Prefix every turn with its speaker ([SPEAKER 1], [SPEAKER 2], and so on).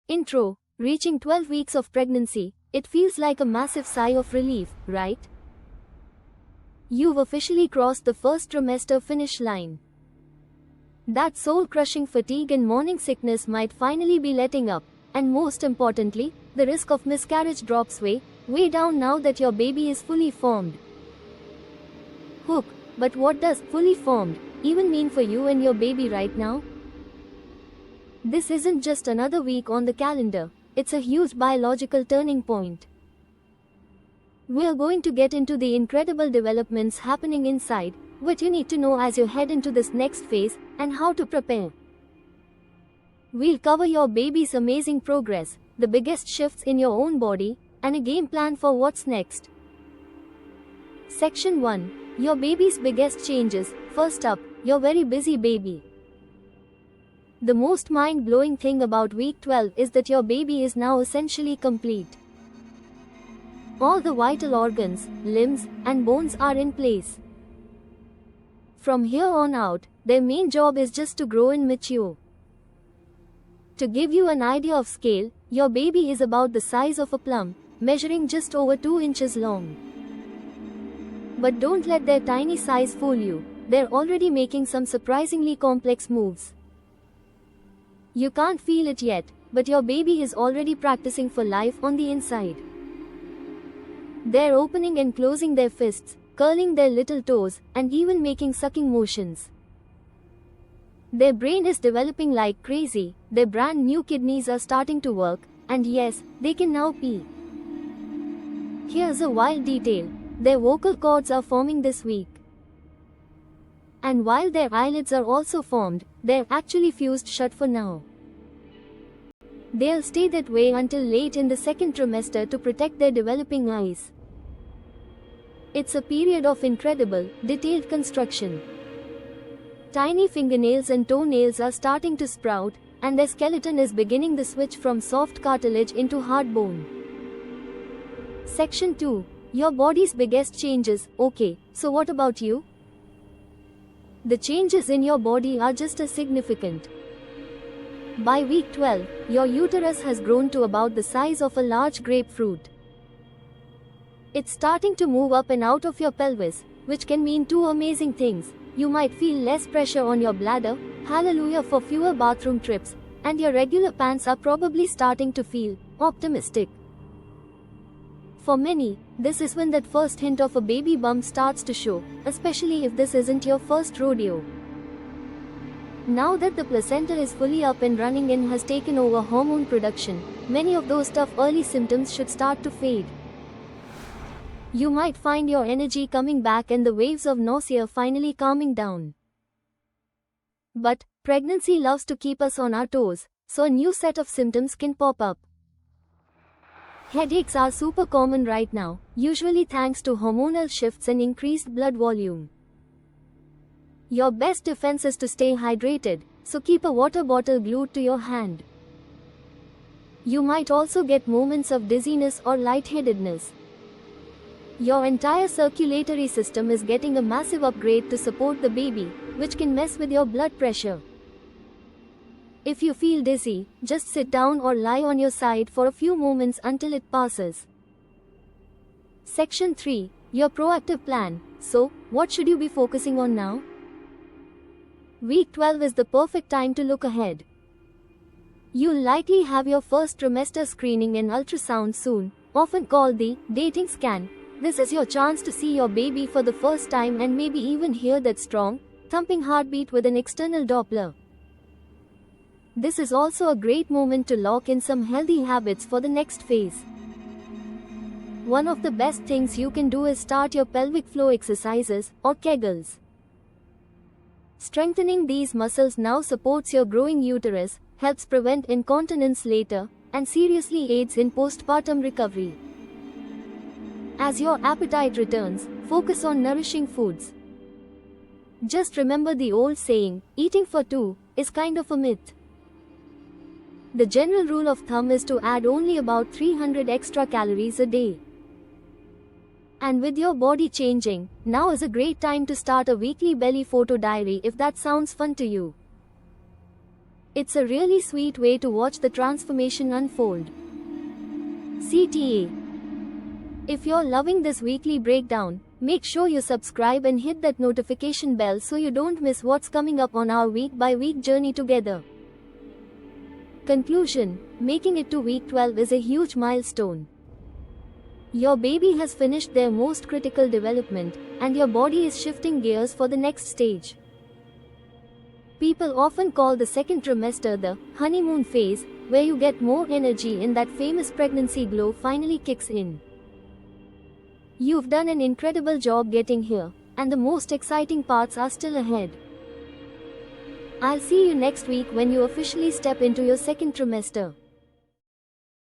[SPEAKER 1] Intro. Reaching 12 weeks of pregnancy, it feels like a massive sigh of relief, right? You've officially crossed the first trimester finish line. That soul-crushing fatigue and morning sickness might finally be letting up, and most importantly, the risk of miscarriage drops way down now that your baby is fully formed. Hook, but what does fully formed even mean for you and your baby right now? This isn't just another week on the calendar, it's a huge biological turning point. We're going to get into the incredible developments happening inside, what you need to know as you head into this next phase, and how to prepare. We'll cover your baby's amazing progress, the biggest shifts in your own body, and a game plan for what's next. Section 1. Your baby's biggest changes. First up, your very busy baby. The most mind-blowing thing about week 12 is that your baby is now essentially complete. All the vital organs, limbs, and bones are in place. From here on out, their main job is just to grow and mature. To give you an idea of scale, your baby is about the size of a plum, measuring just over 2 inches long. But don't let their tiny size fool you, they're already making some surprisingly complex moves. You can't feel it yet, but your baby is already practicing for life on the inside. They're opening and closing their fists, curling their little toes, and even making sucking motions. Their brain is developing like crazy, their brand new kidneys are starting to work, and yes, they can now pee. Here's a wild detail, their vocal cords are forming this week. And while their eyelids are also formed, they're actually fused shut for now. They'll stay that way until late in the second trimester to protect their developing eyes. It's a period of incredible, detailed construction. Tiny fingernails and toenails are starting to sprout, and their skeleton is beginning the switch from soft cartilage into hard bone. Section 2. Your body's biggest changes. Okay, so what about you? The changes in your body are just as significant. By week 12, your uterus has grown to about the size of a large grapefruit. It's starting to move up and out of your pelvis, which can mean two amazing things. You might feel less pressure on your bladder, hallelujah for fewer bathroom trips, and your regular pants are probably starting to feel optimistic. For many, this is when that first hint of a baby bump starts to show, especially if this isn't your first rodeo. Now that the placenta is fully up and running and has taken over hormone production, many of those tough early symptoms should start to fade. You might find your energy coming back and the waves of nausea finally calming down. But pregnancy loves to keep us on our toes, so a new set of symptoms can pop up. Headaches are super common right now, usually thanks to hormonal shifts and increased blood volume. Your best defense is to stay hydrated, so keep a water bottle glued to your hand. You might also get moments of dizziness or lightheadedness. Your entire circulatory system is getting a massive upgrade to support the baby, which can mess with your blood pressure. If you feel dizzy, just sit down or lie on your side for a few moments until it passes. Section 3. Your proactive plan. So, what should you be focusing on now? Week 12 is the perfect time to look ahead. You'll likely have your first trimester screening and ultrasound soon, often called the dating scan. This is your chance to see your baby for the first time and maybe even hear that strong, thumping heartbeat with an external Doppler. This is also a great moment to lock in some healthy habits for the next phase. One of the best things you can do is start your pelvic floor exercises, or Kegels. Strengthening these muscles now supports your growing uterus, helps prevent incontinence later, and seriously aids in postpartum recovery. As your appetite returns, focus on nourishing foods. Just remember the old saying, eating for two, is kind of a myth. The general rule of thumb is to add only about 300 extra calories a day. And with your body changing, now is a great time to start a weekly belly photo diary if that sounds fun to you. It's a really sweet way to watch the transformation unfold. CTA. If you're loving this weekly breakdown, make sure you subscribe and hit that notification bell so you don't miss what's coming up on our week-by-week journey together. Conclusion: making it to week 12 is a huge milestone. Your baby has finished their most critical development, and your body is shifting gears for the next stage. People often call the second trimester the honeymoon phase, where you get more energy and that famous pregnancy glow finally kicks in. You've done an incredible job getting here, and the most exciting parts are still ahead. I'll see you next week when you officially step into your second trimester.